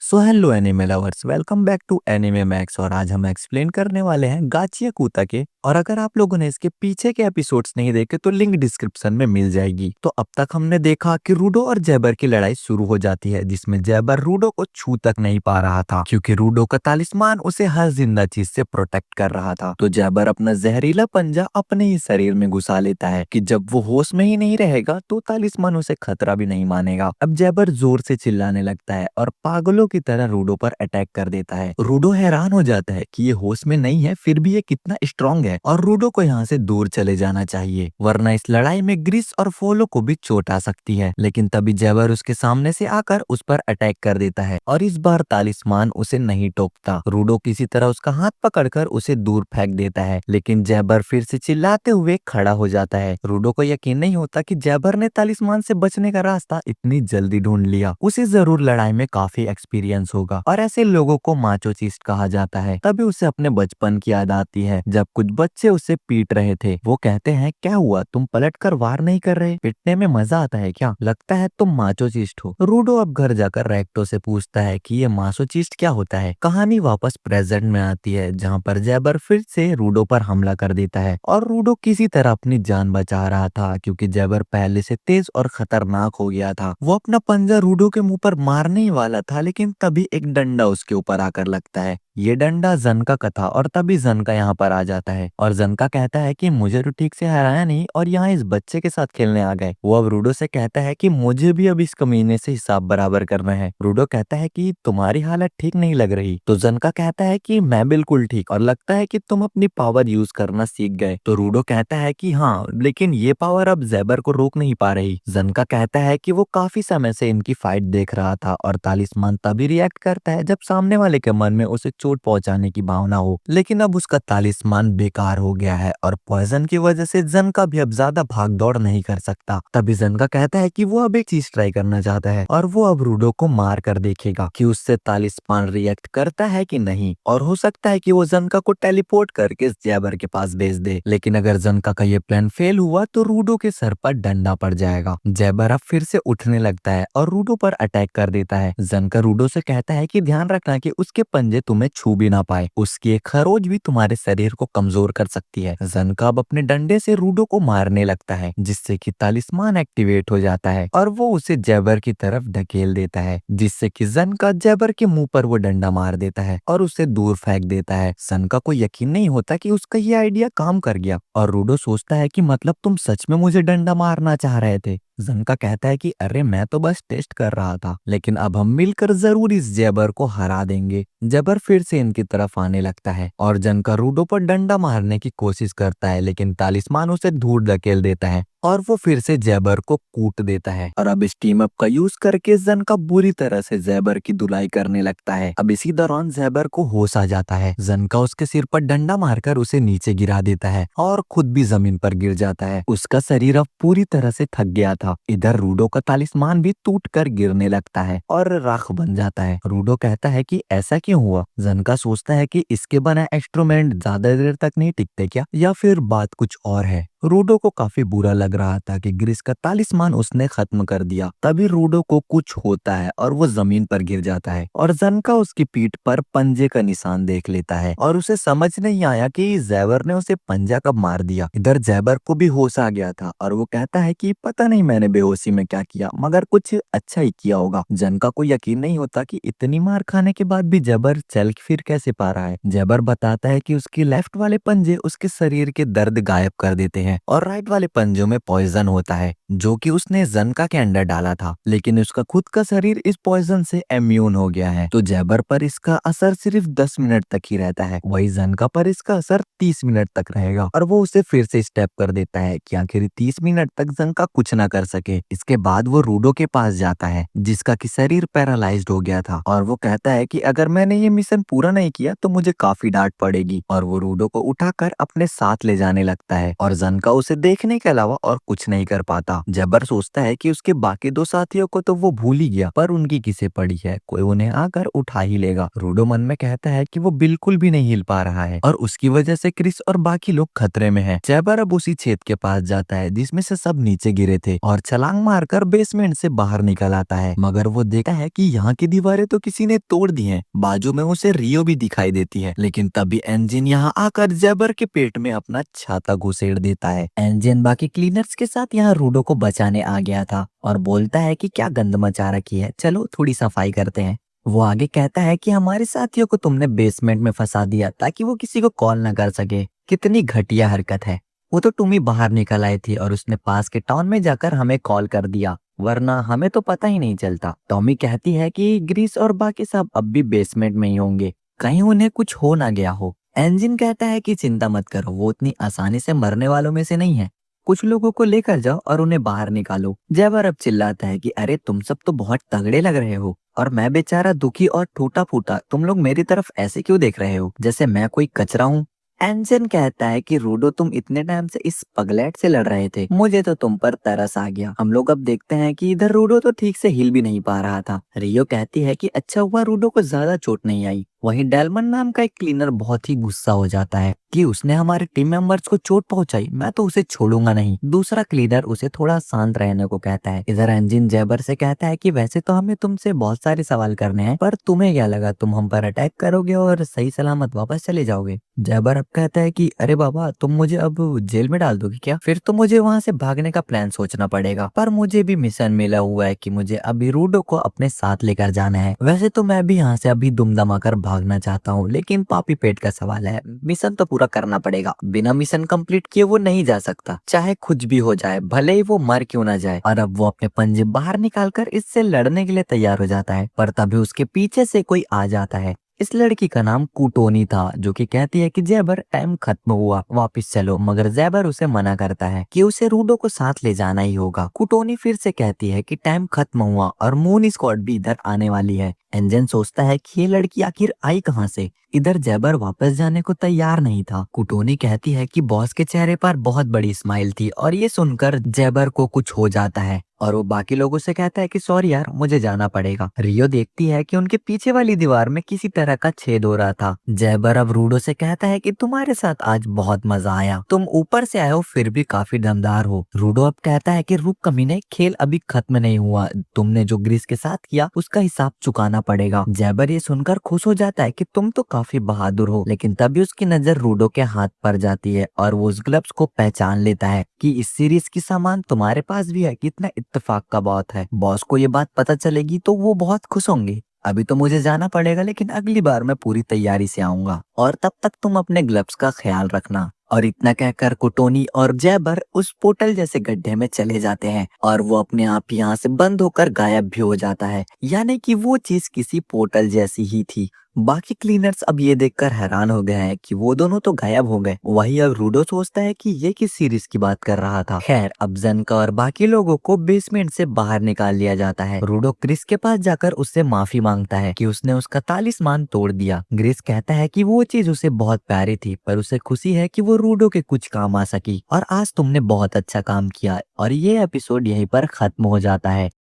So hello anime lovers, welcome back to anime Max. और आज हम एक्सप्लेन करने वाले हैं गाचिया कुता के। और अगर आप लोगों ने इसके पीछे के एपिसोड्स नहीं देखे तो लिंक डिस्क्रिप्शन में मिल जाएगी। तो अब तक हमने देखा कि रूडो और जैबर की लड़ाई शुरू हो जाती है, जिसमें जैबर रूडो को छू तक नहीं पा रहा था क्योंकि रूडो का तालिस्मान उसे हर जिंदा चीज से प्रोटेक्ट कर रहा था। तो जैबर अपना जहरीला पंजा अपने ही शरीर में घुसा लेता है कि जब वो होश में ही नहीं रहेगा तो तालिस्मान उसे खतरा भी नहीं मानेगा। अब जैबर जोर से चिल्लाने लगता है और पागलों की तरह रूडो पर अटैक कर देता है। रूडो हैरान हो जाता है कि ये होश में नहीं है, फिर भी ये कितना स्ट्रांग है और रूडो को यहाँ से दूर चले जाना चाहिए, वरना इस लड़ाई में ग्रिस और फोलो को भी चोट आ सकती है। लेकिन तभी जैबर उसके सामने से आकर उस पर अटैक कर देता है और इस बार तालिस्मान उसे नहीं टोकता। रूडो किसी तरह उसका हाथ पकड़कर उसे दूर फेंक देता है, लेकिन जैबर फिर से चिल्लाते हुए खड़ा हो जाता है। रूडो को यकीन नहीं होता कि जैबर ने तालिस्मान से बचने का रास्ता इतनी जल्दी ढूंढ लिया। उसे जरूर लड़ाई में काफी एक्सपीरियंस होगा और ऐसे लोगों को माचोचिस्ट कहा जाता है। तभी उसे अपने बचपन की याद आती है जब कुछ बच्चे उसे पीट रहे थे। वो कहते हैं, क्या हुआ, तुम पलट कर वार नहीं कर रहे? पिटने में मजा आता है क्या? लगता है तुम माचोचिस्ट हो। रूडो अब घर जाकर रेक्टो से पूछता है कि ये माचोचिस्ट क्या होता है। कहानी वापस प्रेजेंट में आती है जहाँ पर जैबर फिर से रूडो पर हमला कर देता है और रूडो किसी तरह अपनी जान बचा रहा था क्योंकि जैबर पहले से तेज और खतरनाक हो गया था। वो अपना पंजा रूडो के मुंह पर मारने ही वाला था, लेकिन तभी एक डंडा उसके ऊपर आकर लगता है। ये डंडा जनका का था और तभी जनका यहाँ पर आ जाता है और जनका कहता है कि मुझे तो ठीक से हराया नहीं और यहाँ इस बच्चे के साथ खेलने आ गए। वो अब रूडो से कहता है कि मुझे भी अब इस कमीने से हिसाब बराबर करना है। रूडो कहता है कि तुम्हारी हालत ठीक नहीं लग रही। तो जनका कहता है कि मैं बिल्कुल ठीक, और लगता है कि तुम अपनी पावर यूज करना सीख गए। तो रूडो कहता है कि हाँ, लेकिन ये पावर अब जैबर को रोक नहीं पा रही। जनका कहता है कि वो काफी समय से इनकी फाइट देख रहा था और तालिस्मान तभी रिएक्ट करता है जब सामने वाले के मन में उसे चोट पहुंचाने की भावना हो, लेकिन अब उसका तालिस्मान बेकार हो गया है और पॉइजन की वजह से जनका भी अब ज्यादा भाग दौड़ नहीं कर सकता। तभी जनका कहता है कि वो अब एक चीज ट्राई करना चाहता है और वो अब रूडो को मार कर देखेगा कि उससे तालिस्मान रिएक्ट करता है कि नहीं, और हो सकता है कि वो जनका को टेलीपोर्ट करके जैबर के पास भेज दे। लेकिन अगर जनका का ये प्लान फेल हुआ तो रूडो के सर पर डंडा पड़ जाएगा। जैबर अब फिर से उठने लगता है और रूडो पर अटैक कर देता है। जनका रूडो से कहता है कि ध्यान रखना कि उसके पंजे तुम्हें छू भी ना पाए, उसकी एक खरोच भी तुम्हारे शरीर को कमजोर कर सकती है। जनका अब अपने डंडे से रूडो को मारने लगता है, जिससे कि तालिस्मान एक्टिवेट हो जाता है और वो उसे जैबर की तरफ ढकेल देता है, जिससे कि जनका जैबर के मुंह पर वो डंडा मार देता है और उसे दूर फेंक देता है। जनका को यकीन नहीं होता कि उसका ये आइडिया काम कर गया और रूडो सोचता है कि मतलब तुम सच में मुझे डंडा मारना चाह रहे थे। जनका कहता है कि अरे मैं तो बस टेस्ट कर रहा था, लेकिन अब हम मिलकर जरूर इस जैबर को हरा देंगे। जैबर फिर से इनकी तरफ आने लगता है और जनका रूडो पर डंडा मारने की कोशिश करता है, लेकिन तालिस्मान उसे दूर धकेल देता है और वो फिर से जैबर को कूट देता है। और अब इस टीम अप का यूज करके जनका बुरी तरह से जैबर की धुलाई करने लगता है। अब इसी दौरान जैबर को होश आ जाता है। जनका उसके सिर पर डंडा मारकर उसे नीचे गिरा देता है और खुद भी जमीन पर गिर जाता है। उसका शरीर अब पूरी तरह से थक गया था। इधर रूडो का तालिस्मान भी टूट कर गिरने लगता है और राख बन जाता है। रूडो कहता है कि ऐसा क्यों हुआ? जनका सोचता है कि इसके बना इंस्ट्रूमेंट ज्यादा देर तक नहीं टिकते क्या, या फिर बात कुछ और है। रूडो को काफी बुरा लग रहा था कि ग्रिस का तालिस्मान उसने खत्म कर दिया। तभी रूडो को कुछ होता है और वो जमीन पर गिर जाता है और जनका उसकी पीठ पर पंजे का निशान देख लेता है और उसे समझ नहीं आया कि जैबर ने उसे पंजा कब मार दिया। इधर जैबर को भी होश आ गया था और वो कहता है कि पता नहीं मैंने बेहोशी में क्या किया, मगर कुछ अच्छा ही किया होगा। जनका को यकीन नहीं होता कि इतनी मार खाने के बाद भी जैबर चल फिर कैसे पा रहा है। जैबर बताता है कि उसके लेफ्ट वाले पंजे उसके शरीर के दर्द गायब कर देते हैं और राइट वाले पंजों में पॉइजन होता है जो कि उसने जनका के अंदर डाला था, लेकिन उसका खुद का शरीर इस पॉइजन से इम्यून हो गया है। तो जैबर पर इसका असर सिर्फ 10 मिनट तक ही रहता है, वही जनका पर इसका असर 30 मिनट तक रहेगा और वो उसे फिर से स्टेप कर देता है कि आखिर 30 मिनट तक जनका कुछ ना कर सके। इसके बाद वो रूडो के पास जाता है जिसका कि शरीर पैरालाइज्ड हो गया था और वो कहता है कि अगर मैंने ये मिशन पूरा नहीं किया तो मुझे काफी डांट पड़ेगी, और वो रूडो को उठाकर अपने साथ ले जाने लगता है और जनका जिनका उसे देखने के अलावा और कुछ नहीं कर पाता। जैबर सोचता है कि उसके बाकी दो साथियों को तो वो भूल ही गया, पर उनकी किसे पड़ी है, कोई उन्हें आकर उठा ही लेगा। रूडो मन में कहता है कि वो बिल्कुल भी नहीं हिल पा रहा है और उसकी वजह से क्रिस और बाकी लोग खतरे में हैं। जैबर अब उसी छेद के पास जाता है जिसमें से सब नीचे गिरे थे और छलांग मारकर बेसमेंट से बाहर निकल आता है, मगर वो देखता है कि यहाँ की दीवारें तो किसी ने तोड़ दी हैं। बाजू में उसे रियो भी दिखाई देती है, लेकिन तभी एंजिन यहाँ आकर जैबर के पेट में अपना छाता घुसेड़ देता है। एंजिन बाकी क्लीनर्स के साथ यहाँ रूडो को बचाने आ गया था और बोलता है कि क्या गंद मचा रखी है, चलो थोड़ी सफाई करते हैं। वो आगे कहता है कि हमारे साथियों को तुमने बेसमेंट में फंसा दिया ताकि वो किसी को कॉल न कर सके। कितनी घटिया हरकत है। वो तो तुम ही बाहर निकल आई थी और उसने पास के टाउन में जाकर हमें कॉल कर दिया, वरना हमें तो पता ही नहीं चलता। टॉमी कहती है कि ग्रीस और बाकी सब अब भी बेसमेंट में ही होंगे, कहीं उन्हें कुछ हो ना गया हो। एंजिन कहता है कि चिंता मत करो, वो उतनी आसानी से मरने वालों में से नहीं है। कुछ लोगों को लेकर जाओ और उन्हें बाहर निकालो। जैबर अब चिल्लाता है कि अरे तुम सब तो बहुत तगड़े लग रहे हो और मैं बेचारा दुखी और टूटा फूटा, तुम लोग मेरी तरफ ऐसे क्यों देख रहे हो जैसे मैं कोई कचरा हूँ। एंजन कहता है कि रूडो तुम इतने टाइम से इस पगलेट से लड़ रहे थे, मुझे तो तुम पर तरस आ गया। हम लोग अब देखते हैं कि इधर रूडो तो ठीक से हिल भी नहीं पा रहा था। रियो कहती है कि अच्छा हुआ रूडो को ज्यादा चोट नहीं आई। वहीं डेलमन नाम का एक क्लीनर बहुत ही गुस्सा हो जाता है कि उसने हमारे टीम मेंबर्स को चोट पहुंचाई, मैं तो उसे छोड़ूंगा नहीं। दूसरा क्लीनर उसे थोड़ा शांत रहने को कहता है। इधर एंजिन जैबर से कहता है कि वैसे तो हमें तुमसे बहुत सारे सवाल करने हैं, पर तुम्हें क्या लगा तुम हम पर अटैक करोगे और सही सलामत वापस चले जाओगे। जैबर अब कहता है कि अरे बाबा तुम मुझे अब जेल में डाल दोगे क्या, फिर तो मुझे वहां से भागने का प्लान सोचना पड़ेगा। पर मुझे भी मिशन मिला हुआ है कि मुझे अभी रूडो को अपने साथ लेकर जाना है। वैसे तो मैं भी यहाँ से अभी दुम दमाकर भागना चाहता हूँ, लेकिन पापी पेट का सवाल है, मिशन तो पूरा करना पड़ेगा। बिना मिशन कंप्लीट किए वो नहीं जा सकता, चाहे कुछ भी हो जाए, भले ही वो मर क्यों ना जाए। और अब वो अपने पंजे बाहर निकालकर इससे लड़ने के लिए तैयार हो जाता है, पर तभी उसके पीछे से कोई आ जाता है। इस लड़की का नाम कुटोनी था, जो कि कहती है कि जैबर टाइम खत्म हुआ, वापस चलो। मगर जैबर उसे मना करता है कि उसे रूडो को साथ ले जाना ही होगा। कुटोनी फिर से कहती है कि टाइम खत्म हुआ और मून स्क्वाड भी इधर आने वाली है। एंजन सोचता है कि ये लड़की आखिर आई कहां से। इधर जैबर वापस जाने को तैयार नहीं था। कुटोनी कहती है कि बॉस के चेहरे पर बहुत बड़ी स्माइल थी और ये सुनकर जैबर को कुछ हो जाता है और वो बाकी लोगों से कहता है कि सॉरी यार, मुझे जाना पड़ेगा। रियो देखती है कि उनके पीछे वाली दीवार में किसी तरह का छेद हो रहा था। जैबर अब रूडो से कहता है कि तुम्हारे साथ आज बहुत मजा आया, तुम ऊपर से आए हो फिर भी काफी दमदार हो। रूडो अब कहता है कि रुक कमीने, खेल अभी खत्म नहीं हुआ, तुमने जो ग्रीस के साथ किया उसका हिसाब चुकाना पड़ेगा। जैबर ये सुनकर खुश हो जाता है कि तुम तो काफी बहादुर हो, लेकिन तभी उसकी नजर रूडो के हाथ पर जाती है और वो उस ग्लव्स को पहचान लेता है कि इस सीरीज की सामान तुम्हारे पास भी है। कितना इत्तेफाक का बात है, बॉस को ये बात पता चलेगी तो वो बहुत खुश होंगे। अभी तो मुझे जाना पड़ेगा, लेकिन अगली बार मैं पूरी तैयारी से आऊंगा और तब तक तुम अपने ग्लव्स का ख्याल रखना। और इतना कहकर कुटोनी और जैबर उस पोर्टल जैसे गड्ढे में चले जाते हैं और वो अपने आप यहाँ से बंद होकर गायब भी हो जाता है, यानी कि वो चीज किसी पोर्टल जैसी ही थी। बाकी क्लीनर्स अब ये देखकर हैरान हो गए हैं कि वो दोनों तो गायब हो गए। वही अब रूडो सोचता है कि ये किस सीरीज की बात कर रहा था। खैर अब जनका और बाकी लोगों को बेसमेंट से बाहर निकाल लिया जाता है। रूडो क्रिस के पास जाकर उससे माफी मांगता है कि उसने उसका तालिस्मान तोड़ दिया। ग्रिस कहता है कि वो चीज उसे बहुत प्यारी थी, पर उसे खुशी है कि वो रूडो के कुछ काम आ सकी और आज तुमने बहुत अच्छा काम किया। और ये एपिसोड यहीं पर खत्म हो जाता है।